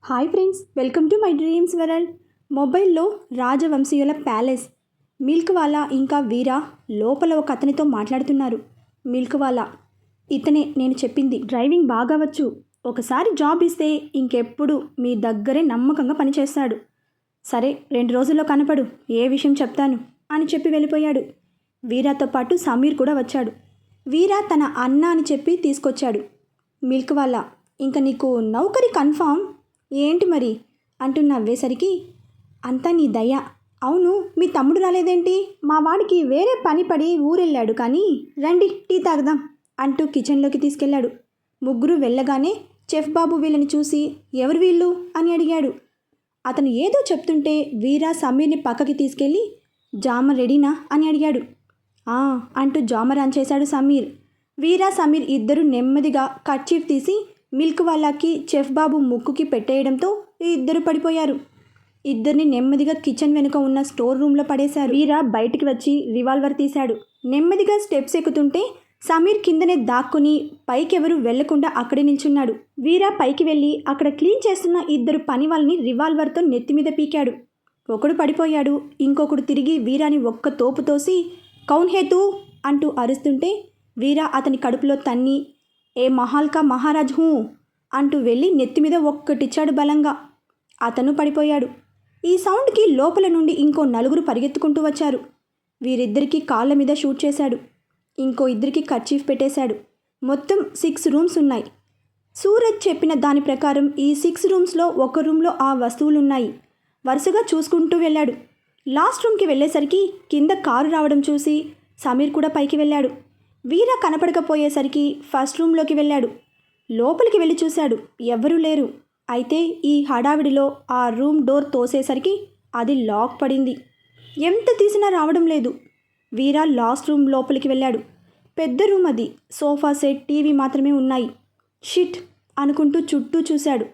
Hi friends, welcome to my dreams world. మొబైల్లో రాజవంశీయుల palace. Milk వాలా ఇంకా వీరా లోపల ఒక అతనితో మాట్లాడుతున్నారు. మిల్క్ వాలా, ఇతనే నేను చెప్పింది. డ్రైవింగ్ బాగా వచ్చు. ఒకసారి జాబ్ ఇస్తే ఇంకెప్పుడు మీ దగ్గరే నమ్మకంగా పనిచేస్తాడు. సరే, 2 రోజుల్లో కనపడు, ఏ విషయం చెప్తాను అని చెప్పి వెళ్ళిపోయాడు. వీరాతో పాటు సమీర్ కూడా వచ్చాడు. వీరా తన అన్న అని చెప్పి తీసుకొచ్చాడు. మిల్క్ వాలా, ఇంకా నీకు నౌకరీ కన్ఫామ్ ఏంటి మరి అంటూ నవ్వేసరికి, అంతా నీ దయ. అవును, మీ తమ్ముడు రాలేదేంటి? మా వాడికి వేరే పని పడి ఊరెళ్ళాడు, కానీ రండి టీ తాగదాం అంటూ కిచెన్లోకి తీసుకెళ్లాడు. ముగ్గురు వెళ్ళగానే చెఫ్ బాబు వీళ్ళని చూసి, ఎవరు వీళ్ళు అని అడిగాడు. అతను ఏదో చెప్తుంటే వీరా సమీర్ని పక్కకి తీసుకెళ్ళి, జామర్ రెడీనా అని అడిగాడు. అంటూ జామర్ ఆన్ చేశాడు సమీర్. వీరా సమీర్ ఇద్దరు నెమ్మదిగా కర్చీఫ్ తీసి మిల్క్ వాలాకి చెఫ్ బాబు ముక్కుకి పెట్టేయడంతో ఇద్దరు పడిపోయారు. ఇద్దరిని నెమ్మదిగా కిచెన్ వెనుక ఉన్న స్టోర్ రూమ్లో పడేశారు. వీరా బయటికి వచ్చి రివాల్వర్ తీశాడు. నెమ్మదిగా స్టెప్స్ ఎక్కుతుంటే సమీర్ కిందనే దాక్కుని పైకెవరూ వెళ్లకుండా అక్కడే నిల్చున్నాడు. వీరా పైకి వెళ్ళి అక్కడ క్లీన్ చేస్తున్న ఇద్దరు పని వాళ్ళని రివాల్వర్తో నెత్తిమీద పీకాడు. ఒకడు పడిపోయాడు. ఇంకొకడు తిరిగి వీరాని ఒక్క తోపు తోసి, కౌన్ హే తూ అంటూ అరుస్తుంటే వీరా అతని కడుపులో తన్ని, ఏ మహాల్కా మహారాజ్ హూ అంటూ వెళ్ళి నెత్తిమీద ఒక్కటిచ్చాడు బలంగా. అతను పడిపోయాడు. ఈ సౌండ్కి లోపల నుండి ఇంకో 4 పరిగెత్తుకుంటూ వచ్చారు. వీరిద్దరికీ కాళ్ళ మీద షూట్ చేశాడు. ఇంకో ఇద్దరికి కర్చీఫ్ పెట్టేశాడు. మొత్తం 6 రూమ్స్ ఉన్నాయి. సూరజ్ చెప్పిన దాని ప్రకారం ఈ 6 రూమ్స్లో ఒక రూమ్లో ఆ వస్తువులున్నాయి. వరుసగా చూసుకుంటూ వెళ్ళాడు. లాస్ట్ రూమ్కి వెళ్ళేసరికి కింద కారు రావడం చూసి సమీర్ కూడా పైకి వెళ్ళాడు. వీరా కనపడకపోయేసరికి ఫస్ట్ రూమ్లోకి వెళ్ళాడు. లోపలికి వెళ్ళి చూశాడు, ఎవ్వరూ లేరు. అయితే ఈ హడావిడిలో ఆ రూమ్ డోర్ తోసేసరికి అది లాక్ పడింది. ఎంత తీసినా రావడం లేదు. వీరా లాస్ట్ రూమ్ లోపలికి వెళ్ళాడు. పెద్ద రూమ్ అది. సోఫా సెట్, టీవీ మాత్రమే ఉన్నాయి. షిట్ అనుకుంటూ చుట్టూ చూశాడు.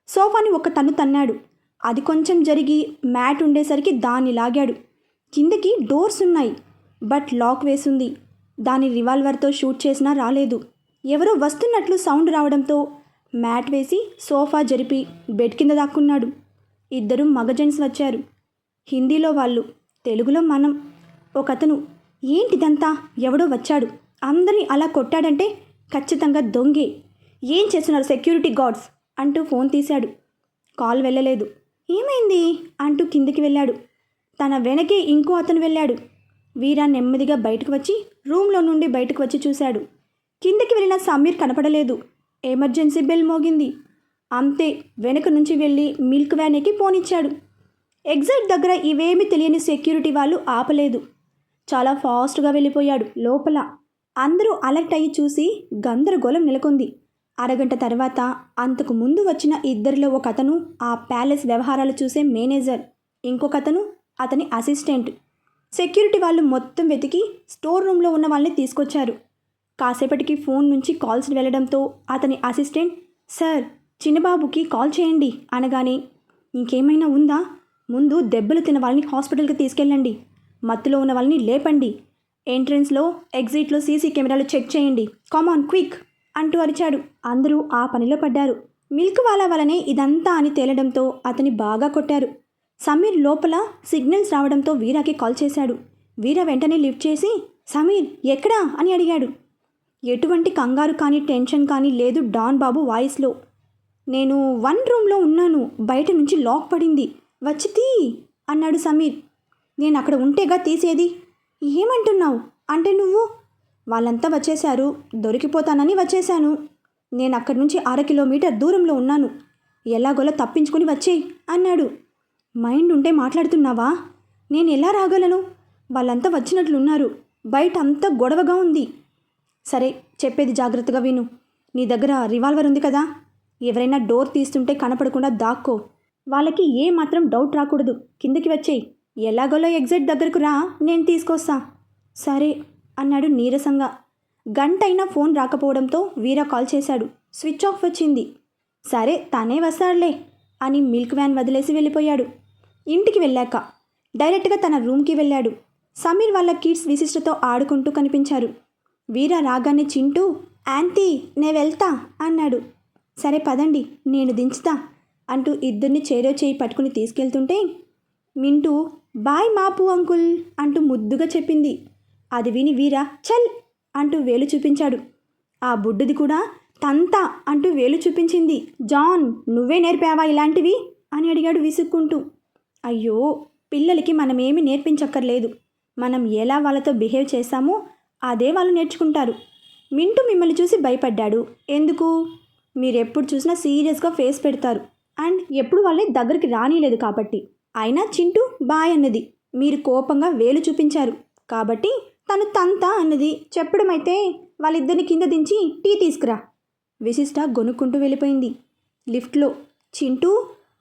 సోఫాని ఒక తన్ను తన్నాడు. అది కొంచెం జరిగి మ్యాట్ ఉండేసరికి దాన్ని లాగాడు. కిందకి డోర్స్ ఉన్నాయి, బట్ లాక్ వేసింది. దాని రివాల్వర్తో షూట్ చేసినా రాలేదు. ఎవరో వస్తున్నట్లు సౌండ్ రావడంతో మ్యాట్ వేసి సోఫా జరిపి బెడ్ కింద దాక్కున్నాడు. ఇద్దరు మగజెంట్స్ వచ్చారు. హిందీలో వాళ్ళు, తెలుగులో మనం. ఒకతను, ఏంటిదంతా, ఎవడో వచ్చాడు, అందరినీ అలా కొట్టాడంటే ఖచ్చితంగా దొంగే. ఏం చేస్తున్నారు సెక్యూరిటీ గార్డ్స్ అంటూ ఫోన్ తీశాడు. కాల్ వెళ్ళలేదు. ఏమైంది అంటూ కిందికి వెళ్ళాడు. తన వెనకే ఇంకో అతను వెళ్ళాడు. వీరా నెమ్మదిగా బయటకు వచ్చి రూమ్లో నుండి బయటకు వచ్చి చూశాడు. కిందకి వెళ్ళిన సమీర్ కనపడలేదు. ఎమర్జెన్సీ బెల్ మోగింది. అంతే, వెనక నుంచి వెళ్ళి మిల్క్ వ్యాన్ ఎక్కి పోనిచ్చాడు. ఎగ్జిట్ దగ్గర ఇవేమీ తెలియని సెక్యూరిటీ వాళ్ళు ఆపలేదు. చాలా ఫాస్ట్గా వెళ్ళిపోయాడు. లోపల అందరూ అలర్ట్ అయ్యి చూసి గందరగోళం నెలకొంది. అరగంట తర్వాత అంతకు ముందు వచ్చిన ఇద్దరిలో ఒక అతను ఆ ప్యాలెస్ వ్యవహారాలు చూసే మేనేజర్, ఇంకొకతను అతని అసిస్టెంట్. సెక్యూరిటీ వాళ్ళు మొత్తం వెతికి స్టోర్ రూమ్లో ఉన్న వాళ్ళని తీసుకొచ్చారు. కాసేపటికి ఫోన్ నుంచి కాల్స్ వెళ్ళడంతో అతని అసిస్టెంట్, సార్ చిన్నబాబుకి కాల్ చేయండి అనగానే, ఇంకేమైనా ఉందా? ముందు దెబ్బలు తిన్న వాళ్ళని హాస్పిటల్కి తీసుకెళ్ళండి. మత్తులో ఉన్న వాళ్ళని లేపండి. ఎంట్రన్స్లో, ఎగ్జిట్లో సీసీ కెమెరాలు చెక్ చేయండి. కామాన్ క్విక్ అంటూ అరిచాడు. అందరూ ఆ పనిలో పడ్డారు. మిల్క్ వాలా వలనే ఇదంతా అని తేలడంతో అతని బాగా కొట్టారు. సమీర్ లోపల సిగ్నల్స్ రావడంతో వీరాకి కాల్ చేశాడు. వీరా వెంటనే లిఫ్ట్ చేసి, సమీర్ ఎక్కడా అని అడిగాడు. ఎటువంటి కంగారు కానీ టెన్షన్ కానీ లేదు డాన్ బాబు వాయిస్లో. నేను 1 రూమ్లో ఉన్నాను, బయట నుంచి లాక్ పడింది, వచ్చి తీ అన్నాడు సమీర్. నేను అక్కడ ఉంటేగా తీసేది. ఏమంటున్నావు అంటే నువ్వు? వాళ్ళంతా వచ్చేశారు, దొరికిపోతానని వచ్చేశాను. నేను అక్కడి నుంచి 1/2 కిలోమీటర్ దూరంలో ఉన్నాను, ఎలాగోలా తప్పించుకొని వచ్చేయి అన్నాడు. మైండ్ ఉంటే మాట్లాడుతున్నావా? నేను ఎలా రాగలను? వాళ్ళంతా వచ్చినట్లున్నారు, బయట అంతా గొడవగా ఉంది. సరే, చెప్పేది జాగ్రత్తగా విను. నీ దగ్గర రివాల్వర్ ఉంది కదా, ఎవరైనా డోర్ తీస్తుంటే కనపడకుండా దాక్కో. వాళ్ళకి ఏ మాత్రం డౌట్ రాకూడదు. కిందకి వచ్చేయి. ఎలాగోలా ఎగ్జిట్ దగ్గరకు రా, నేను తీసుకొస్తా. సరే అన్నాడు నీరసంగా. గంటైనా ఫోన్ రాకపోవడంతో వీరా కాల్ చేశాడు. స్విచ్ ఆఫ్ వచ్చింది. సరే, తనే వస్తాడులే అని మిల్క్ వ్యాన్ వదిలేసి వెళ్ళిపోయాడు. ఇంటికి వెళ్ళాక డైరెక్ట్గా తన రూమ్కి వెళ్ళాడు. సమీర్ వాళ్ళ కిడ్స్ విశిష్టతో ఆడుకుంటూ కనిపించారు. వీరా రాగానే చింటూ, యాంటీ నే వెళ్తా అన్నాడు. సరే పదండి, నేను దించుతా అంటూ ఇద్దరిని చేరో చేయి పట్టుకుని తీసుకెళ్తుంటే మింటూ బాయ్ మాపు అంకుల్ అంటూ ముద్దుగా చెప్పింది. అది విని వీర చల్ అంటూ వేలు చూపించాడు. ఆ బుడ్డుది కూడా తంతా అంటూ వేలు చూపించింది. జాన్, నువ్వే నేర్పావా ఇలాంటివి అని అడిగాడు విసుక్కుంటూ. అయ్యో, పిల్లలకి మనమేమి నేర్పించక్కర్లేదు. మనం ఎలా వాళ్ళతో బిహేవ్ చేస్తామో అదే వాళ్ళు నేర్చుకుంటారు. మింటూ మిమ్మల్ని చూసి భయపడ్డాడు. ఎందుకు? మీరెప్పుడు చూసినా సీరియస్గా ఫేస్ పెడతారు అండ్ ఎప్పుడు వాళ్ళని దగ్గరికి రానిలేదు కాబట్టి. అయినా చింటూ బాయ్ అన్నది, మీరు కోపంగా వేలు చూపించారు కాబట్టి తను తంతా అన్నది. చెప్పడమైతే వాళ్ళిద్దరిని కింద దించి టీ తీసుకురా. విశిష్ట గొనుక్కుంటూ వెళ్ళిపోయింది. లిఫ్ట్లో చింటూ,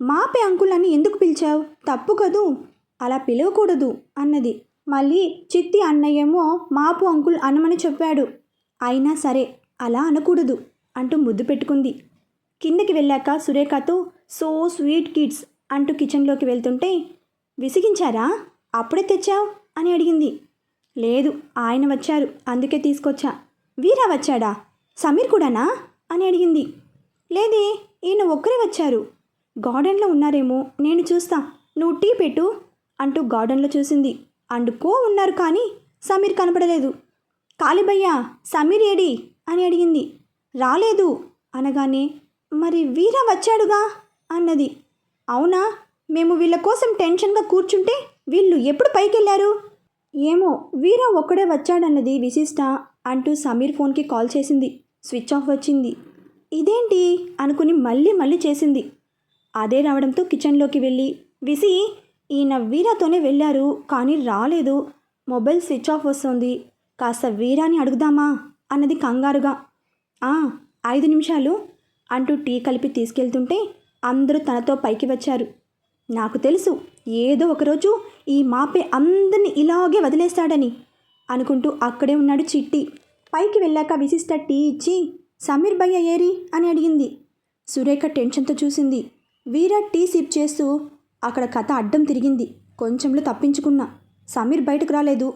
మాపే అంకుల్ అని ఎందుకు పిలిచావు? తప్పు కదూ, అలా పిలవకూడదు అన్నది. మళ్ళీ చిత్తి అన్నయ్యేమో మాపు అంకుల్ అనమని చెప్పాడు. అయినా సరే అలా అనకూడదు అంటూ ముద్దు పెట్టుకుంది. కిందకి వెళ్ళాక సురేఖతో సో స్వీట్ కిడ్స్ అంటూ కిచెన్లోకి వెళ్తుంటే విసిగించారా? అప్పుడే తెచ్చావు అని అడిగింది. లేదు, ఆయన వచ్చారు అందుకే తీసుకొచ్చా. వీరా వచ్చాడా? సమీర్ కూడానా అని అడిగింది. లేదే, ఈయన ఒక్కరే వచ్చారు. గార్డెన్లో ఉన్నారేమో, నేను చూస్తా, నువ్వు టీ పెట్టు అంటూ గార్డెన్లో చూసింది. అండుకో ఉన్నారు కానీ సమీర్ కనపడలేదు. కాళీభయ్యా, సమీర్ ఏడి అని అడిగింది. రాలేదు అనగానే మరి వీరా వచ్చాడుగా అన్నది. అవునా? మేము వీళ్ళ కోసం టెన్షన్గా కూర్చుంటే వీళ్ళు ఎప్పుడు పైకెళ్ళారు? ఏమో, వీరా ఒక్కడే వచ్చాడన్నది విశిష్ట అంటూ సమీర్ ఫోన్కి కాల్ చేసింది. స్విచ్ ఆఫ్ వచ్చింది. ఇదేంటి అనుకుని మళ్ళీ చేసింది. అదే రావడంతో కిచెన్లోకి వెళ్ళి విసి, ఈయన వీరాతోనే వెళ్ళారు కానీ రాలేదు, మొబైల్ స్విచ్ ఆఫ్ వస్తుంది, కాస్త వీరాని అడుగుదామా అన్నది కంగారుగా. 5 నిమిషాలు అంటూ టీ కలిపి తీసుకెళ్తుంటే అందరూ తనతో పైకి వచ్చారు. నాకు తెలుసు ఏదో ఒకరోజు ఈ మాపే అందరినీ ఇలాగే వదిలేస్తాడని అనుకుంటూ అక్కడే ఉన్నాడు చిట్టి. పైకి వెళ్ళాక విశిష్ట టీ ఇచ్చి సమీర్ భయ్య ఏరి అని అడిగింది. సురేఖ టెన్షన్తో చూసింది. వీరా టీ సిప్ చేస్తూ అక్కడ కథ అడ్డం తిరిగింది. కొంచెంలో తప్పించుకున్నా. సమీర్ బయటకు రాలేదు.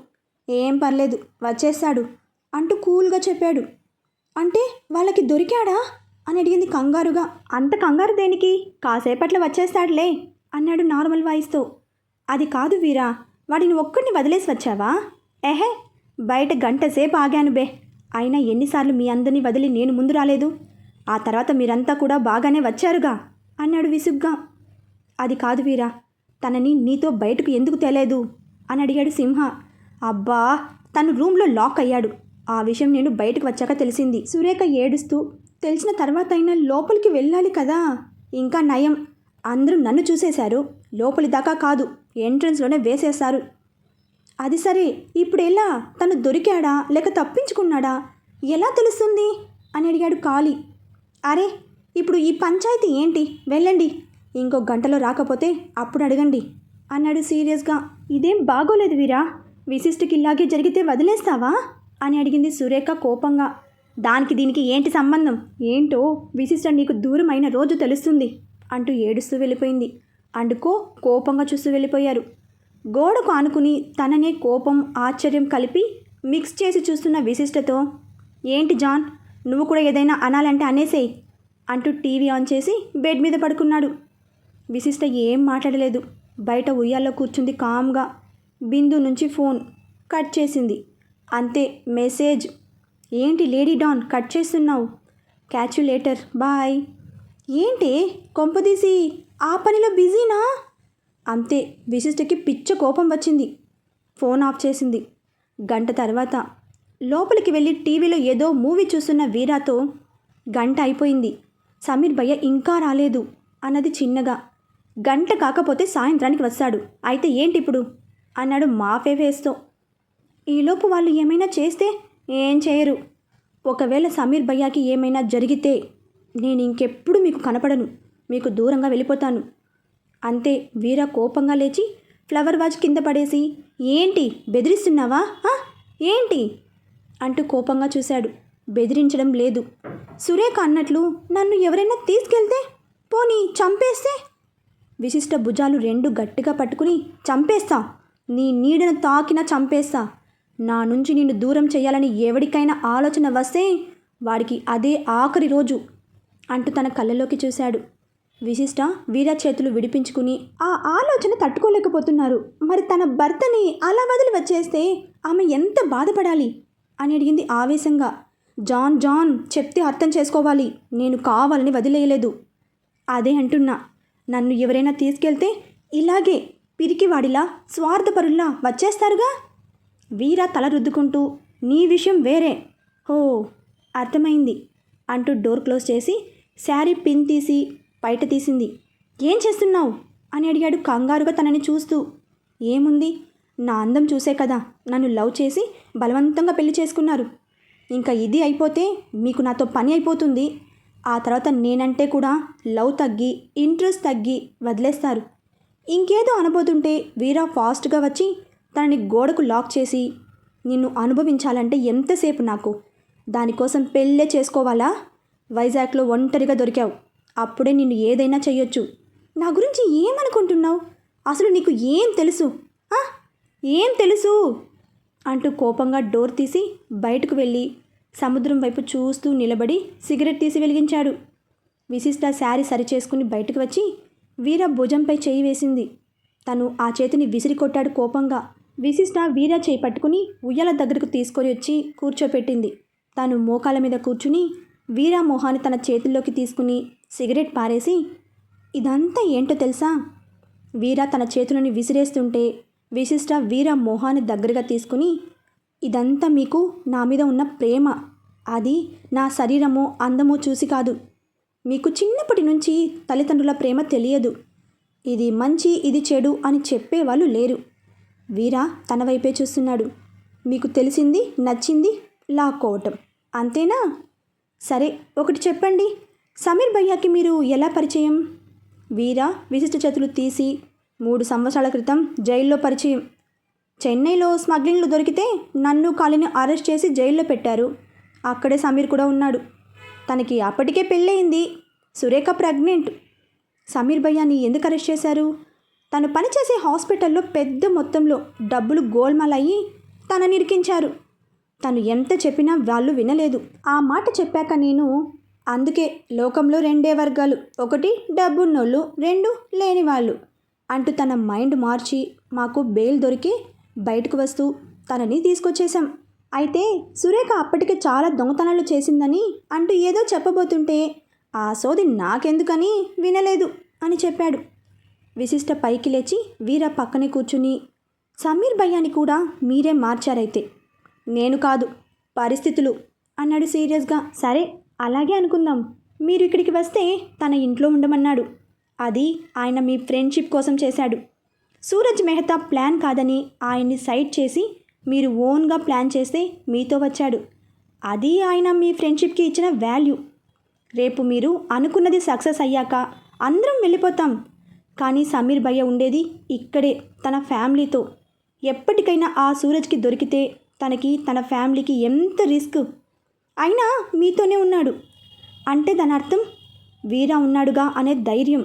ఏం పర్లేదు, వచ్చేస్తాడు అంటూ కూల్గా చెప్పాడు. అంటే వాళ్ళకి దొరికాడా అని అడిగింది కంగారుగా. అంత కంగారు దేనికి, కాసేపట్లో వచ్చేస్తాడులే అన్నాడు నార్మల్ వాయిస్తో. అది కాదు వీరా, వాడిని ఒక్కడిని వదిలేసి వచ్చావా? ఏహే, బయట గంటసేపు ఆగాను బే. అయినా ఎన్నిసార్లు మీ అందరినీ వదిలి నేను ముందు రాలేదు? ఆ తర్వాత మీరంతా కూడా బాగానే వచ్చారుగా అన్నాడు విసుగ్గా. అది కాదు వీరా, తనని నీతో బయటకు ఎందుకు తేలేదు అని అడిగాడు సింహ. అబ్బా, తను రూమ్లో లాక్ అయ్యాడు. ఆ విషయం నేను బయటకు వచ్చాక తెలిసింది. సురేఖ ఏడుస్తూ, తెలిసిన తర్వాత అయినా లోపలికి వెళ్ళాలి కదా. ఇంకా నయం, అందరూ నన్ను చూసేశారు. లోపలి దాకా కాదు, ఎంట్రన్స్లోనే వేసేశారు. అది సరే, ఇప్పుడు ఎలా? తను దొరికాడా లేక తప్పించుకున్నాడా ఎలా తెలుస్తుంది అని అడిగాడు కాళీ. అరే, ఇప్పుడు ఈ పంచాయతీ ఏంటి? వెళ్ళండి, ఇంకో గంటలో రాకపోతే అప్పుడు అడగండి అన్నాడు సీరియస్గా. ఇదేం బాగోలేదు వీరా, విశిష్టికి ఇలాగే జరిగితే వదిలేస్తావా అని అడిగింది సురేఖ కోపంగా. దానికి దీనికి ఏంటి సంబంధం? ఏంటో విశిష్ట నీకు దూరం అయిన రోజు తెలుస్తుంది అంటూ ఏడుస్తూ వెళ్ళిపోయింది. అందుకో కోపంగా చూస్తూ వెళ్ళిపోయారు. గోడకు ఆనుకుని తననే కోపం ఆశ్చర్యం కలిపి మిక్స్ చేసి చూస్తున్న విశిష్టతో, ఏంటి జాన్, నువ్వు కూడా ఏదైనా అనాలంటే అనేసేయి అంటూ టీవీ ఆన్ చేసి బెడ్ మీద పడుకున్నాడు. విశిష్ట ఏం మాట్లాడలేదు. బయట ఉయ్యాల్లో కూర్చుంది కామ్గా. బిందు నుంచి ఫోన్ కట్ చేసింది. అంతే, మెసేజ్. ఏంటి లేడీ డాన్ కట్ చేస్తున్నావు? Catch you later, bye. ఏంటి కొంపదీసి ఆ పనిలో బిజీనా? అంతే, విశిష్టకి పిచ్చ కోపం వచ్చింది. ఫోన్ ఆఫ్ చేసింది. గంట తర్వాత లోపలికి వెళ్ళి టీవీలో ఏదో మూవీ చూస్తున్న వీరాతో, గంట అయిపోయింది, సమీర్ భయ్య ఇంకా రాలేదు అన్నది చిన్నగా. గంట కాకపోతే సాయంత్రానికి వస్తాడు, అయితే ఏంటిప్పుడు అన్నాడు మాఫే ఫేస్తో. ఈలోపు వాళ్ళు ఏమైనా చేస్తే? ఏం చేయరు. ఒకవేళ సమీర్ భయ్యాకి ఏమైనా జరిగితే నేను ఇంకెప్పుడు మీకు కనపడను, మీకు దూరంగా వెళ్ళిపోతాను. అంతే. వీర కోపంగా లేచి ఫ్లవర్ వాజ్ కింద పడేసి, ఏంటి బెదిరిస్తున్నావా? ఏంటి అంటూ కోపంగా చూశాడు. బెదిరించడం లేదు. సురేఖ అన్నట్లు నన్ను ఎవరైనా తీసుకెళ్తే, పోనీ చంపేస్తే? విశిష్ట భుజాలు 2 గట్టిగా పట్టుకుని, చంపేస్తా, నీ నీడను తాకినా చంపేస్తా. నా నుంచి నిన్ను దూరం చేయాలని ఎవరికైనా ఆలోచన వస్తే వాడికి అదే ఆఖరి రోజు అంటూ తన కళ్ళలోకి చూశాడు. విశిష్ట వీరా చేతులు విడిపించుకుని ఆ ఆలోచన తట్టుకోలేకపోతున్నారు. మరి తన భర్తని అలా వదిలి వచ్చేస్తే ఆమె ఎంత బాధపడాలి అని అడిగింది ఆవేశంగా. జాన్ జాన్ చెప్తే అర్థం చేసుకోవాలి. నేను కావాలని వదిలేయలేదు. అదే అంటున్నా. నన్ను ఎవరైనా తీసుకెళ్తే ఇలాగే పిరికివాడిలా స్వార్థపరుల్లా వచ్చేస్తారుగా. వీరా తల రుద్దుకుంటూ నీ విషయం వేరే. హో అర్థమైంది అంటూ డోర్ క్లోజ్ చేసి శారీ పిన్ తీసి బయట తీసింది. ఏం చేస్తున్నావు అని అడిగాడు కంగారుగా తనని చూస్తూ. ఏముంది, నా అందం చూసే కదా నన్ను లవ్ చేసి బలవంతంగా పెళ్లి చేసుకున్నారు. ఇంకా ఇది అయిపోతే మీకు నాతో పని అయిపోతుంది. ఆ తర్వాత నేనంటే కూడా లవ్ తగ్గి ఇంట్రెస్ట్ తగ్గి వదిలేస్తారు. ఇంకేదో అనబోతుంటే వీరా ఫాస్ట్గా వచ్చి తనని గోడకు లాక్ చేసి నిన్ను అనుభవించాలంటే ఎంతసేపు నాకు? దానికోసం పెళ్ళే చేసుకోవాలా? వైజాగ్లో ఒంటరిగా దొరికావు. అప్పుడే నిన్ను ఏదైనా చెయ్యొచ్చు. నా గురించి ఏమనుకుంటున్నావు? అసలు నీకు ఏం తెలుసు? ఏం తెలుసు అంటూ కోపంగా డోర్ తీసి బయటకు వెళ్ళి సముద్రం వైపు చూస్తూ నిలబడి సిగరెట్ తీసి వెలిగించాడు. విశిష్ట శారీ సరిచేసుకుని బయటకు వచ్చి వీర భుజంపై చేయి వేసింది. తను ఆ చేతిని విసిరి కొట్టాడు కోపంగా. విశిష్ట వీర చేయి పట్టుకుని ఉయ్యాల దగ్గరకు తీసుకొని వచ్చి కూర్చోపెట్టింది. తాను మోకాల మీద కూర్చుని వీరా మొహాన్ని తన చేతుల్లోకి తీసుకుని సిగరెట్ పారేసి, ఇదంతా ఏంటో తెలుసా? వీరా తన చేతులని విసిరేస్తుంటే విశిష్ట వీరా మొహాన్ని దగ్గరగా తీసుకుని, ఇదంతా మీకు నా మీద ఉన్న ప్రేమ. అది నా శరీరమో అందమో చూసి కాదు. మీకు చిన్నప్పటి నుంచి తల్లిదండ్రుల ప్రేమ తెలియదు. ఇది మంచి ఇది చెడు అని చెప్పేవాళ్ళు లేరు. వీరా తన వైపే చూస్తున్నాడు. మీకు తెలిసింది నచ్చింది లాక్కోవటం అంతేనా? సరే ఒకటి చెప్పండి, సమీర్ భయ్యాకి మీరు ఎలా పరిచయం? వీరా విశిష్ట చేతులు తీసి 3 సంవత్సరాల క్రితం జైల్లో పరిచయం. చెన్నైలో స్మగ్లింగ్లు దొరికితే నన్ను కాలిని అరెస్ట్ చేసి జైల్లో పెట్టారు. అక్కడే సమీర్ కూడా ఉన్నాడు. తనకి అప్పటికే పెళ్ళయింది. సురేఖ ప్రెగ్నెంట్. సమీర్ భయ్యాని ఎందుకు అరెస్ట్ చేశారు? తను పనిచేసే హాస్పిటల్లో పెద్ద మొత్తంలో డబ్బులు గోల్మాల్ అయ్యి తనని ఇరికించారు. తను ఎంత చెప్పినా వాళ్ళు వినలేదు. ఆ మాట చెప్పాక నేను అందుకే లోకంలో 2 వర్గాలు, 1 డబ్బున్నోళ్ళు, 2 లేని వాళ్ళు అంటూ తన మైండ్ మార్చి మాకు బెయిల్ దొరికి బయటకు వస్తూ తనని తీసుకొచ్చేశాం. అయితే సురేఖ అప్పటికే చాలా దొంగతనాలు చేసిందని అంటూ ఏదో చెప్పబోతుంటే ఆ సోది నాకెందుకని వినలేదు అని చెప్పాడు. విశిష్ట పైకి లేచి వీర పక్కనే కూర్చుని, సమీర్ భయ్యాని కూడా మీరే మార్చారైతే. నేను కాదు, పరిస్థితులు అన్నాడు సీరియస్గా. సరే అలాగే అనుకుందాం. మీరు ఇక్కడికి వస్తే తన ఇంట్లో ఉండమన్నాడు. అది ఆయన మీ ఫ్రెండ్షిప్ కోసం చేశాడు. సూరజ్ మెహతా ప్లాన్ కాదని ఆయన్ని సైడ్ చేసి మీరు ఓన్గా ప్లాన్ చేస్తే మీతో వచ్చాడు. అది ఆయన మీ ఫ్రెండ్షిప్కి ఇచ్చిన వాల్యూ. రేపు మీరు అనుకున్నది సక్సెస్ అయ్యాక అందరం వెళ్ళిపోతాం. కానీ సమీర్ భయ్య ఉండేది ఇక్కడే తన ఫ్యామిలీతో. ఎప్పటికైనా ఆ సూరజ్కి దొరికితే తనకి తన ఫ్యామిలీకి ఎంత రిస్క్ అయినా మీతోనే ఉన్నాడు అంటే దాని అర్థం వీరా ఉన్నాడుగా అనే ధైర్యం.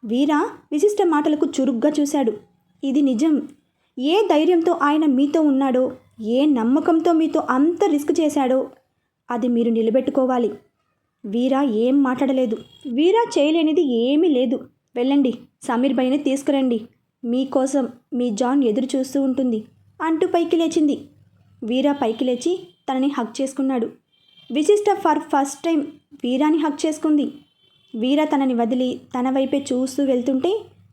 వీరా విశిష్ట మాటలకు చురుగ్గా చూశాడు. ఇది నిజం. ఏ ధైర్యంతో ఆయన మీతో ఉన్నాడో, ఏ నమ్మకంతో మీతో అంత రిస్క్ చేశాడో అది మీరు నిలబెట్టుకోవాలి. వీరా ఏం మాట్లాడలేదు. వీరా చేయలేనిది ఏమీ లేదు. వెళ్ళండి, సమీర్ భయ్యని తీసుకురండి. మీకోసం మీ జాన్ ఎదురు చూస్తూ ఉంటుంది అంటూ పైకి లేచింది. వీరా పైకి లేచి తనని హగ్ చేసుకున్నాడు. విశిష్ట ఫస్ట్ టైం వీరాని హగ్ చేసుకుంది. వీరా తనని వదిలి తన వైపే చూస్తూ వెళ్తుంటే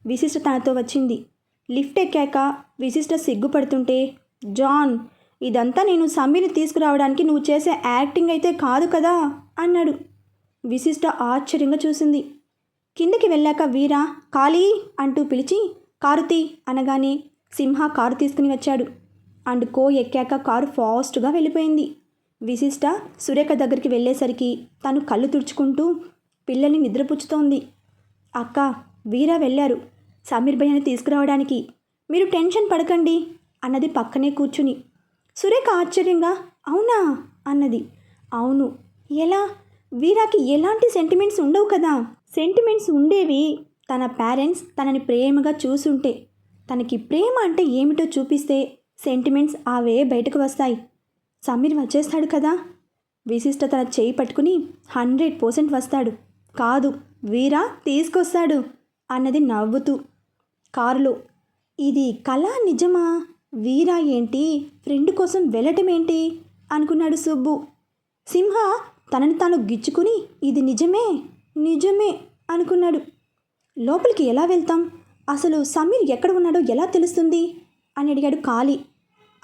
విశిష్ట తనతో వచ్చింది. లిఫ్ట్ ఎక్కాక విశిష్ట సిగ్గుపడుతుంటే, జాన్ ఇదంతా నేను సమీర్ని తీసుకురావడానికి నువ్వు చేసే యాక్టింగ్ అయితే కాదు కదా అన్నాడు. విశిష్ట ఆశ్చర్యంగా చూసింది. కిందకి వెళ్ళాక వీరా ఖాళీ అంటూ పిలిచి కారు తీ అనగానే సింహ కారు తీసుకుని వచ్చాడు. అండ్ ఎక్కాక కారు ఫాస్ట్గా వెళ్ళిపోయింది. విశిష్ట సురేఖ దగ్గరికి వెళ్ళేసరికి తను కళ్ళు తుడుచుకుంటూ పిల్లల్ని నిద్రపుచ్చుతోంది. అక్క, వీరా వెళ్ళారు సమీర్ భయ్యని తీసుకురావడానికి. మీరు టెన్షన్ పడకండి అన్నది పక్కనే కూర్చుని. సురేఖ ఆశ్చర్యంగా అవునా అన్నది. అవును. ఎలా? వీరాకి ఎలాంటి సెంటిమెంట్స్ ఉండవు కదా. సెంటిమెంట్స్ ఉండేవి తన పేరెంట్స్ తనని ప్రేమగా చూసుంటే. తనకి ప్రేమ అంటే ఏమిటో చూపిస్తే సెంటిమెంట్స్ అవే బయటకు వస్తాయి. సమీర్ వచ్చేస్తాడు కదా. విశిష్ట తన చేయి పట్టుకుని 100% వస్తాడు. కాదు, వీరా తీసుకొస్తాడు అన్నది నవ్వుతూ. కారులో, ఇది కళ నిజమా? వీరా ఏంటి ఫ్రెండ్ కోసం వెళ్ళటం ఏంటి అనుకున్నాడు సుబ్బు. సింహ తనని తాను గిచ్చుకుని ఇది నిజమే నిజమే అనుకున్నాడు. లోపలికి ఎలా వెళ్తాం? అసలు సమీర్ ఎక్కడ ఉన్నాడో ఎలా తెలుస్తుంది అని అడిగాడు కాళీ.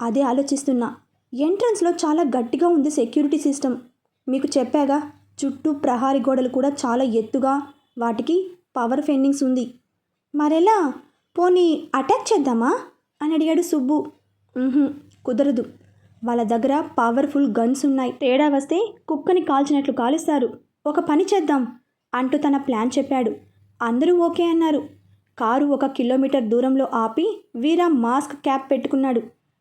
అదే ఆలోచిస్తున్నా. ఎంట్రన్స్లో చాలా గట్టిగా ఉంది సెక్యూరిటీ సిస్టమ్. మీకు చెప్పాగా, చుట్టూ ప్రహారీ గోడలు కూడా చాలా ఎత్తుగా, వాటికి పవర్ ఫెన్సింగ్స్ ఉంది. మరెలా? పోనీ అటాక్ చేద్దామా అని అడిగాడు సుబ్బు. కుదరదు. వాళ్ళ దగ్గర పవర్ఫుల్ గన్స్ ఉన్నాయి. తేడా వస్తే కుక్కని కాల్చినట్లు కాలుస్తారు. ఒక పని చేద్దాం అంటూ తన ప్లాన్ చెప్పాడు. అందరూ ఓకే అన్నారు. కారు 1 కిలోమీటర్ దూరంలో ఆపి వీరా మాస్క్ క్యాప్ పెట్టుకున్నాడు.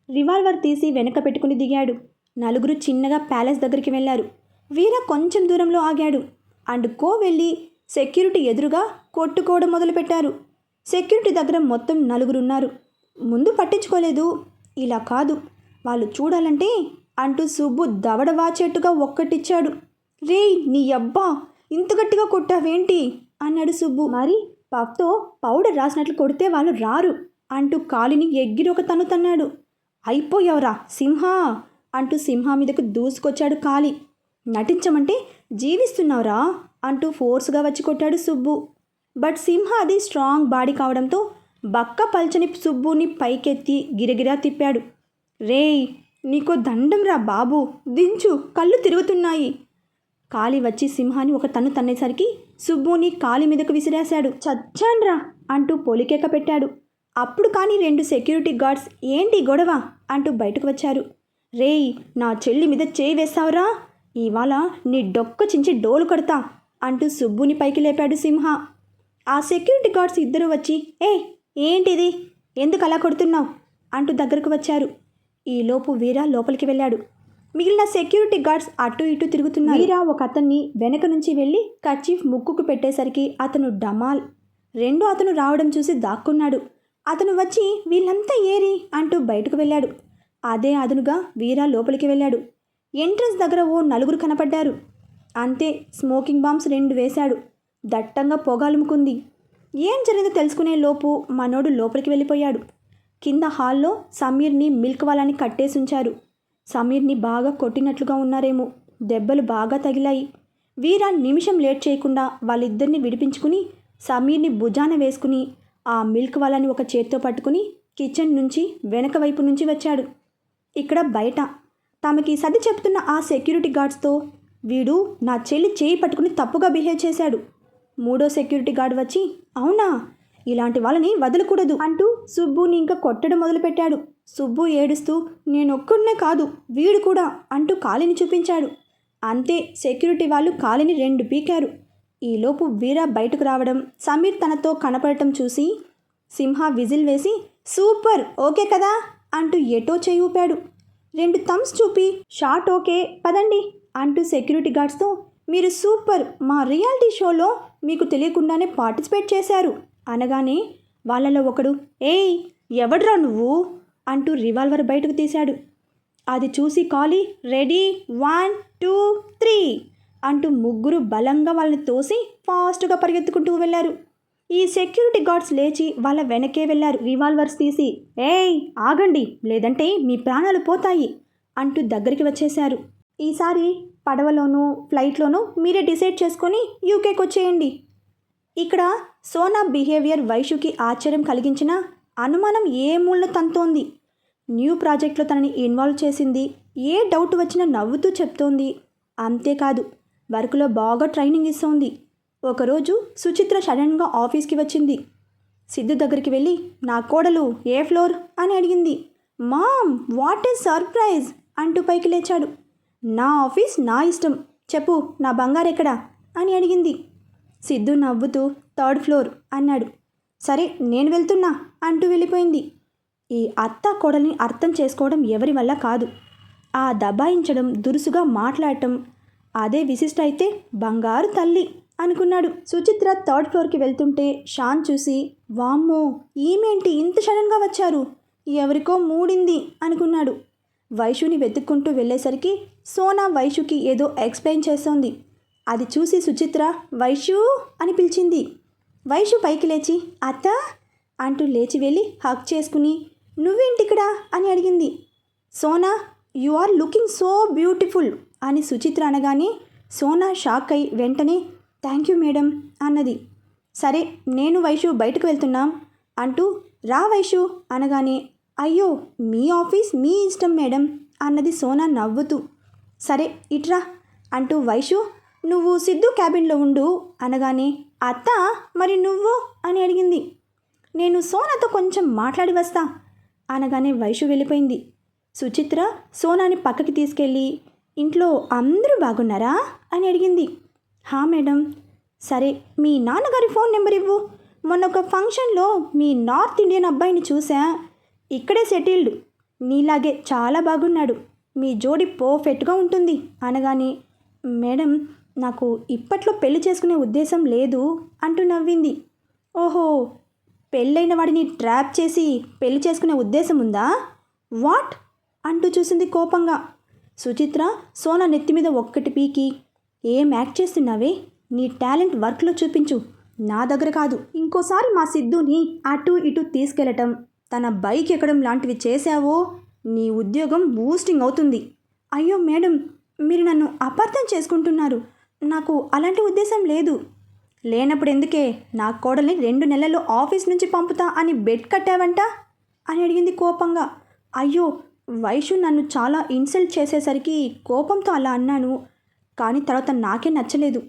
రివాల్వర్ తీసి వెనక పెట్టుకుని దిగాడు. నలుగురు చిన్నగా ప్యాలెస్ దగ్గరికి వెళ్ళారు. వీరా కొంచెం దూరంలో ఆగాడు. అండ్ కో వెళ్ళి సెక్యూరిటీ ఎదురుగా కొట్టుకోవడం మొదలుపెట్టారు. సెక్యూరిటీ దగ్గర మొత్తం 4 ఉన్నారు. ముందు పట్టించుకోలేదు. ఇలా కాదు, వాళ్ళు చూడాలంటే అంటూ సుబ్బు దవడ వాచేట్టుగా ఒక్కటిచ్చాడు. రేయ్ నీ అబ్బా, ఇంత గట్టిగా కొట్టావేంటి అన్నాడు సుబ్బు. మరి పఫ్తో పౌడర్ రాసినట్లు కొడితే వాళ్ళు రారు అంటూ కాలిని ఎగ్గిరి ఒక తన్ను తన్నాడు. అయిపోయావురా సింహ అంటూ సింహ మీదకు దూసుకొచ్చాడు కాళీ. నటించమంటే జీవిస్తున్నావురా అంటూ ఫోర్స్గా వచ్చి కొట్టాడు సుబ్బు. బట్ సింహ అది స్ట్రాంగ్ బాడీ కావడంతో బక్క పల్చని సుబ్బుని పైకెత్తి గిరగిరా తిప్పాడు. రేయ్ నీకో దండం రా బాబు, దించు, కళ్ళు తిరుగుతున్నాయి. కాళీ వచ్చి సింహాన్ని ఒక తన్ను తన్నేసరికి సుబ్బుని కాలి మీదకు విసిరేశాడు. చచ్చాన్రా అంటూ పొలికేక పెట్టాడు. అప్పుడు కానీ 2 సెక్యూరిటీ గార్డ్స్ ఏంటి గొడవ అంటూ బయటకు వచ్చారు. రేయ్ నా చెల్లి మీద చేయి వేస్తావురా, ఇవాళ నీ డొక్క చించి డోలు కొడతా అంటూ సుబ్బుని పైకి లేపాడు సింహ. ఆ సెక్యూరిటీ గార్డ్స్ ఇద్దరు వచ్చి ఏంటిది, ఎందుకు అలా కొడుతున్నావు అంటూ దగ్గరకు వచ్చారు. ఈలోపు వీరా లోపలికి వెళ్ళాడు. మిగిలిన సెక్యూరిటీ గార్డ్స్ అటు ఇటు తిరుగుతున్నారు. వీరా ఒక అతన్ని వెనక నుంచి వెళ్ళి కర్చీఫ్ ముక్కుకు పెట్టేసరికి అతను డమాల్. రెండో అతను రావడం చూసి దాక్కున్నాడు. అతను వచ్చి వీళ్ళంతా ఏరి అంటూ బయటకు వెళ్ళాడు. అదే అదునుగా వీరా లోపలికి వెళ్ళాడు. ఎంట్రన్స్ దగ్గర ఓ 4 కనపడ్డారు. అంతే, స్మోకింగ్ బాంబ్స్ 2 వేశాడు. దట్టంగా పొగాలుముకుంది. ఏం జరిగిందో తెలుసుకునే లోపు మనోడు లోపలికి వెళ్ళిపోయాడు. కింద హాల్లో సమీర్ని మిల్క్ వాళ్ళని కట్టేసుంచారు. సమీర్ని బాగా కొట్టినట్లుగా ఉన్నారేమో. దెబ్బలు బాగా తగిలాయి. వీరా నిమిషం లేట్ చేయకుండా వాళ్ళిద్దరిని విడిపించుకుని సమీర్ని భుజాన వేసుకుని ఆ మిల్క్ వాళ్ళని ఒక చేత్తో పట్టుకుని కిచెన్ నుంచి వెనక వైపు నుంచి వచ్చాడు. ఇక్కడ బయట తమకి సర్ది చెప్తున్న ఆ సెక్యూరిటీ గార్డ్స్తో, వీడు నా చెల్లి చేయి పట్టుకుని తప్పుగా బిహేవ్ చేశాడు. 3వ సెక్యూరిటీ గార్డ్ వచ్చి, అవునా, ఇలాంటి వాళ్ళని వదలకూడదు అంటూ సుబ్బుని ఇంకా కొట్టడం మొదలుపెట్టాడు. సుబ్బు ఏడుస్తూ, నేనొక్కడనే కాదు వీడు కూడా అంటూ కాలిని చూపించాడు. అంతే, సెక్యూరిటీ వాళ్ళు కాలిని 2 పీకారు. ఈలోపు వీరా బయటకు రావడం, సమీర్ తనతో కనపడటం చూసి సింహ విజిల్ వేసి, సూపర్, ఓకే కదా అంటూ ఎటో చేయి ఊపాడు. 2 థమ్స్ చూపి, షాట్ ఓకే, పదండి అంటూ సెక్యూరిటీ గార్డ్స్తో, మీరు సూపర్, మా రియాలిటీ షోలో మీకు తెలియకుండానే పార్టిసిపేట్ చేశారు అనగానే వాళ్ళలో ఒకడు, ఏయ్ ఎవడ్రా నువ్వు అంటూ రివాల్వర్ బయటకు తీశాడు. అది చూసి కాళీ, రెడీ 1 2 3 అంటూ 3 బలంగా వాళ్ళని తోసి ఫాస్ట్గా పరిగెత్తుకుంటూ వెళ్ళారు. ఈ సెక్యూరిటీ గార్డ్స్ లేచి వాళ్ళ వెనకే వెళ్ళారు. రివాల్వర్స్ తీసి, ఏయ్ ఆగండి, లేదంటే మీ ప్రాణాలు పోతాయి అంటూ దగ్గరికి వచ్చేశారు. ఈసారి పడవలోనూ ఫ్లైట్లోనూ మీరే డిసైడ్ చేసుకొని యూకేకి వచ్చేయండి. ఇక్కడ సోనా బిహేవియర్ వైషుకి ఆశ్చర్యం కలిగించిన అనుమానం ఏ మూలన తంతోంది. న్యూ ప్రాజెక్ట్లో తనని ఇన్వాల్వ్ చేసింది. ఏ డౌట్ వచ్చినా నవ్వుతూ చెప్తోంది. అంతేకాదు, వర్క్లో బాగా ట్రైనింగ్ ఇస్తోంది. ఒకరోజు సుచిత్ర సడన్గా ఆఫీస్కి వచ్చింది. సిద్ధు దగ్గరికి వెళ్ళి, నా కోడలు ఏ ఫ్లోర్ అని అడిగింది. మామ్, వాట్ ఈజ్ సర్ప్రైజ్ అంటూ పైకి లేచాడు. నా ఆఫీస్ నా ఇష్టం, చెప్పు నా బంగారు ఎక్కడా అని అడిగింది. సిద్ధు నవ్వుతూ 3rd ఫ్లోర్ అన్నాడు. సరే నేను వెళ్తున్నా అంటూ వెళ్ళిపోయింది. ఈ అత్త కోడల్ని అర్థం చేసుకోవడం ఎవరి వల్ల కాదు. ఆ దబాయించడం, దురుసుగా మాట్లాడటం, అదే విశిష్ట అయితే బంగారు తల్లి అనుకున్నాడు. సుచిత్ర 3rd ఫ్లోర్కి వెళ్తుంటే షాన్ చూసి, వామ్మో ఈమెంటి ఇంత సడన్గా వచ్చారు, ఎవరికో మూడింది అనుకున్నాడు. వైషుని వెతుక్కుంటూ వెళ్ళేసరికి సోనా వైషుకి ఏదో ఎక్స్ప్లెయిన్ చేస్తోంది. అది చూసి సుచిత్ర వైషు అని పిలిచింది. వైషు పైకి లేచి అత్త అంటూ లేచి వెళ్ళి హగ్ చేసుకుని నువ్వేంటిక్కడ అని అడిగింది. Sona you are looking so beautiful అని సుచిత్ర అనగానే సోనా షాక్ అయి వెంటనే థ్యాంక్ యూ మేడం అన్నది. సరే నేను వైషు బయటకు వెళ్తున్నాం అంటూ రా వైషు అనగానే అయ్యో మీ ఆఫీస్ మీ ఇష్టం మేడం అన్నది సోనా నవ్వుతూ. సరే ఇట్రా అంటూ వైషు నువ్వు సిద్ధు క్యాబిన్లో ఉండు అనగానే అత్త మరి నువ్వు అని అడిగింది. నేను సోనాతో కొంచెం మాట్లాడి వస్తా అనగానే వైషు వెళ్ళిపోయింది. సుచిత్ర సోనాని పక్కకి తీసుకెళ్ళి ఇంట్లో అందరూ బాగున్నారా అని అడిగింది. హా మేడం. సరే మీ నాన్నగారి ఫోన్ నెంబర్ ఇవ్వు, మొన్న ఒక ఫంక్షన్లో మీ నార్త్ ఇండియన్ అబ్బాయిని చూసా, ఇక్కడే సెటిల్డ్, నీలాగే చాలా బాగున్నాడు, మీ జోడి పర్ఫెక్ట్గా ఉంటుంది అనగానే మేడం నాకు ఇప్పట్లో పెళ్లి చేసుకునే ఉద్దేశం లేదు అంటూ నవ్వింది. ఓహో పెళ్ళైన వాడిని ట్రాప్ చేసి పెళ్లి చేసుకునే ఉద్దేశం ఉందా? వాట్ అంటూ చూసింది కోపంగా. సుచిత్ర సోనా నెత్తి మీద ఒక్కటి పీకి ఏం యాక్ట్ చేస్తున్నావే, నీ టాలెంట్ వర్క్లో చూపించు, నా దగ్గర కాదు. ఇంకోసారి మా సిద్ధుని అటు ఇటు తీసుకెళ్ళటం, తన బైక్ ఎక్కడం లాంటివి చేశావో నీ ఉద్యోగం బూస్టింగ్ అవుతుంది. అయ్యో మేడం మీరు నన్ను అపార్థం చేసుకుంటున్నారు, నాకు అలాంటి ఉద్దేశం లేదు. లేనప్పుడు ఎందుకే నా కోడల్ని 2 నెలల్లో ఆఫీస్ నుంచి పంపుతా అని బెడ్ కట్టావంట అని అడిగింది కోపంగా. అయ్యో వైషు నన్ను చాలా ఇన్సల్ట్ చేసేసరికి కోపంతో అలా అన్నాను, కానీ తర్వాత నాకే నచ్చలేదు,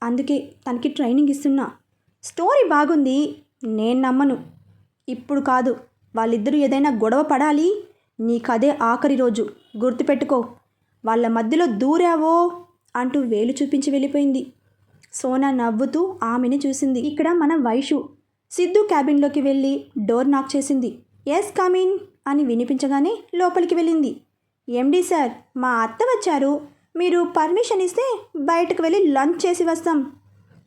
అందుకే తనకి ట్రైనింగ్ ఇస్తున్నా. స్టోరీ బాగుంది, నేను నమ్మను. ఇప్పుడు కాదు, వాళ్ళిద్దరూ ఏదైనా గొడవ పడాలి, నీకదే ఆఖరి రోజు, గుర్తుపెట్టుకో. వాళ్ళ మధ్యలో దూరావో అంటూ వేలు చూపించి వెళ్ళిపోయింది. సోనా నవ్వుతూ ఆమెని చూసింది. ఇక్కడ మన వైషు సిద్ధు క్యాబిన్లోకి వెళ్ళి డోర్ నాక్ చేసింది. ఎస్ కమిన్ అని వినిపించగానే లోపలికి వెళ్ళింది. ఎండి సార్ మా అత్త వచ్చారు, మీరు పర్మిషన్ ఇస్తే బయటకు వెళ్ళి లంచ్ చేసి వస్తాం.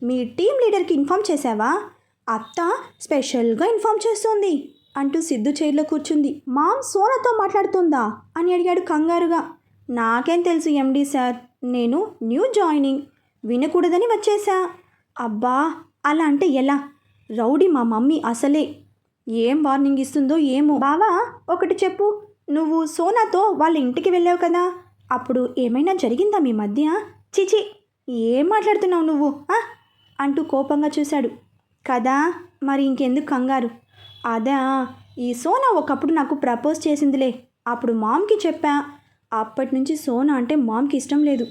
మీ టీం లీడర్కి ఇన్ఫామ్ చేశావా? అత్త స్పెషల్గా ఇన్ఫామ్ చేస్తోంది అంటూ సిద్ధు చైర్లో కూర్చుంది. మామ్ సోనాతో మాట్లాడుతుందా అని అడిగాడు కంగారుగా. నాకేం తెలుసు ఎండి సార్, నేను న్యూ జాయినింగ్, వినకూడదని వచ్చేసా. అబ్బా అలా అంటే ఎలా, రౌడీ మా మమ్మీ అసలే, ఏం వార్నింగ్ ఇస్తుందో ఏమో. బావా ఒకటి చెప్పు, నువ్వు సోనాతో వాళ్ళ ఇంటికి వెళ్ళావు కదా, అప్పుడు ఏమైనా జరిగిందా మీ మధ్య? చిచి ఏం మాట్లాడుతున్నావు నువ్వు అంటూ కోపంగా చూశాడు. కదా మరి ఇంకెందుకు కంగారు. అదా ఈ సోనా ఒకప్పుడు నాకు ప్రపోజ్ చేసిందిలే, అప్పుడు మామ్కి చెప్పా, అప్పటి నుంచి సోనా అంటే మామ్కి ఇష్టం లేదు.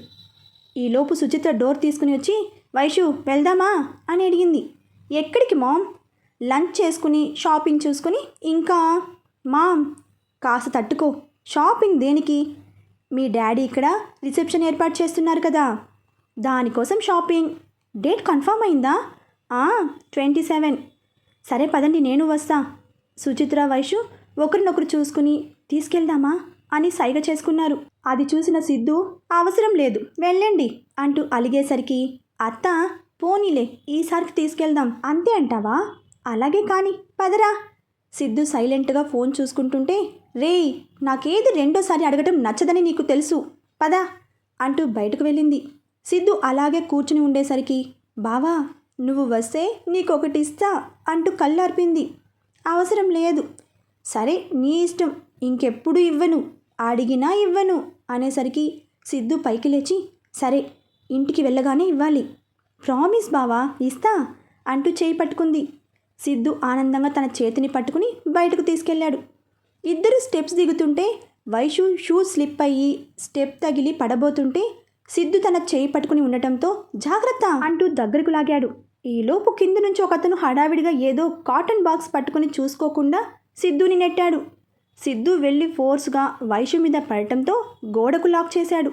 ఈలోపు సుచిత్ర డోర్ తీసుకుని వచ్చి వైషు వెళ్దామా అని అడిగింది. ఎక్కడికి మామ్? లంచ్ చేసుకుని షాపింగ్ చూసుకుని ఇంకా. మామ్ కాస్త తట్టుకో, షాపింగ్ దేనికి? మీ డాడీ ఇక్కడ రిసెప్షన్ ఏర్పాటు చేస్తున్నారు కదా, దానికోసం షాపింగ్. డేట్ కన్ఫర్మ్ అయిందా? 27. సరే పదండి నేను వస్తా. సుచిత్ర వైషు ఒకరినొకరు చూసుకుని తీసుకెళ్దామా అని సైగ చేసుకున్నారు. అది చూసిన సిద్ధు అవసరం లేదు వెళ్ళండి అంటూ అలిగేసరికి అత్త పోనీలే ఈసారికి తీసుకెళ్దాం అంతే అంటావా? అలాగే కానీ పదరా. సిద్ధు సైలెంట్గా ఫోన్ చూసుకుంటుంటే రేయ్ నాకేది రెండోసారి అడగటం నచ్చదని నీకు తెలుసు, పద అంటూ బయటకు వెళ్ళింది. సిద్ధు అలాగే కూర్చుని ఉండేసరికి బావా నువ్వు వస్తే నీకొకటి ఇస్తా అంటూ కళ్ళర్పింది. అవసరం లేదు. సరే నీ ఇష్టం, ఇంకెప్పుడు ఇవ్వను, అడిగినా ఇవ్వను అనేసరికి సిద్ధు పైకి లేచి సరే ఇంటికి వెళ్ళగానే ఇవ్వాలి, ప్రామిస్ బావా ఇస్తా అంటూ చేయి పట్టుకుంది. సిద్ధు ఆనందంగా తన చేతిని పట్టుకుని బయటకు తీసుకెళ్లాడు. ఇద్దరు స్టెప్స్ దిగుతుంటే వైషు షూ స్లిప్ అయ్యి స్టెప్ తగిలి పడబోతుంటే సిద్ధు తన చేయి పట్టుకుని ఉండటంతో జాగ్రత్త అంటూ దగ్గరకు లాగాడు. ఈలోపు కింద నుంచి ఒకతను హడావిడిగా ఏదో కాటన్ బాక్స్ పట్టుకుని చూసుకోకుండా సిద్ధుని నెట్టాడు. సిద్ధు వెళ్ళి ఫోర్స్గా వైషు మీద పడటంతో గోడకు లాక్ చేశాడు.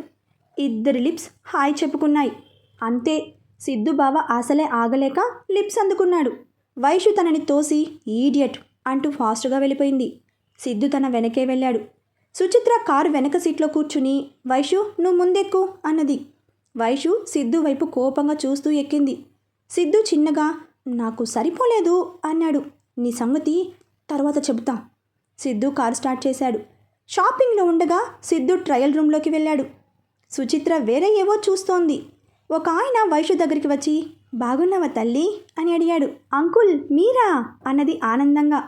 ఇద్దరి లిప్స్ హాయ్ చెప్పుకున్నాయి. అంతే, సిద్ధు బావ అసలే ఆగలేక లిప్స్ అందుకున్నాడు. వైషు తనని తోసి ఈడియట్ అంటూ ఫాస్ట్గా వెళ్ళిపోయింది. సిద్ధు తన వెనకే వెళ్ళాడు. సుచిత్ర కారు వెనక సీట్లో కూర్చుని వైషు నువ్వు ముందెక్కు అన్నది. వైషు సిద్ధు వైపు కోపంగా చూస్తూ ఎక్కింది. సిద్ధు చిన్నగా నాకు సరిపోలేదు అన్నాడు. నీ సంగతి తర్వాత చెబుతా. సిద్ధు కారు స్టార్ట్ చేశాడు. షాపింగ్లో ఉండగా సిద్ధు ట్రయల్ రూమ్లోకి వెళ్ళాడు. సుచిత్ర వేరే ఏవో చూస్తోంది. ఒక ఆయన వైషు దగ్గరికి వచ్చి బాగున్నావా తల్లి అని అడిగాడు. అంకుల్ మీరా అన్నది ఆనందంగా.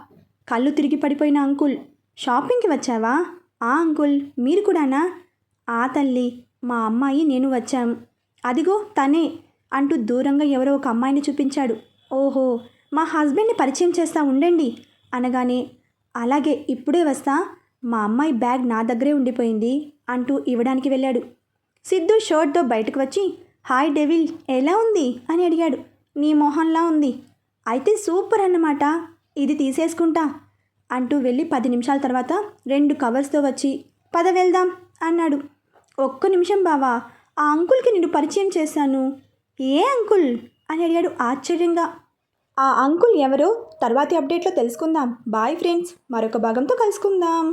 కళ్ళు తిరిగి పడిపోయిన అంకుల్, షాపింగ్కి వచ్చావా? ఆ అంకుల్, మీరు కూడానా? ఆ తల్లి, మా అమ్మాయి నేను వచ్చాం. అదిగో తనే అంటూ దూరంగా ఎవరో ఒక అమ్మాయిని చూపించాడు. ఓహో, మా హస్బెండ్ని పరిచయం చేస్తా ఉండండి అనగానే, అలాగే ఇప్పుడే వస్తా, మా అమ్మాయి బ్యాగ్ నా దగ్గరే ఉండిపోయింది అంటూ ఇవ్వడానికి వెళ్ళాడు. సిద్ధు షర్ట్తో బయటకు వచ్చి, హాయ్ డెవిల్, ఎలా ఉంది అని అడిగాడు. నీ మొహంలా ఉంది. అయితే సూపర్ అన్నమాట, ఇది తీసేసుకుంటా అంటూ వెళ్ళి 10 నిమిషాల తర్వాత 2 కవర్స్తో వచ్చి, పద వెళ్దాం అన్నాడు. ఒక్క నిమిషం బావా, ఆ అంకుల్కి నిన్ను పరిచయం చేశాను. ఏ అంకుల్ అని అడిగాడు ఆశ్చర్యంగా. ఆ అంకుల్ ఎవరో తర్వాతి అప్డేట్లో తెలుసుకుందాం. బాయ్ ఫ్రెండ్స్, మరొక భాగంతో కలుసుకుందాం.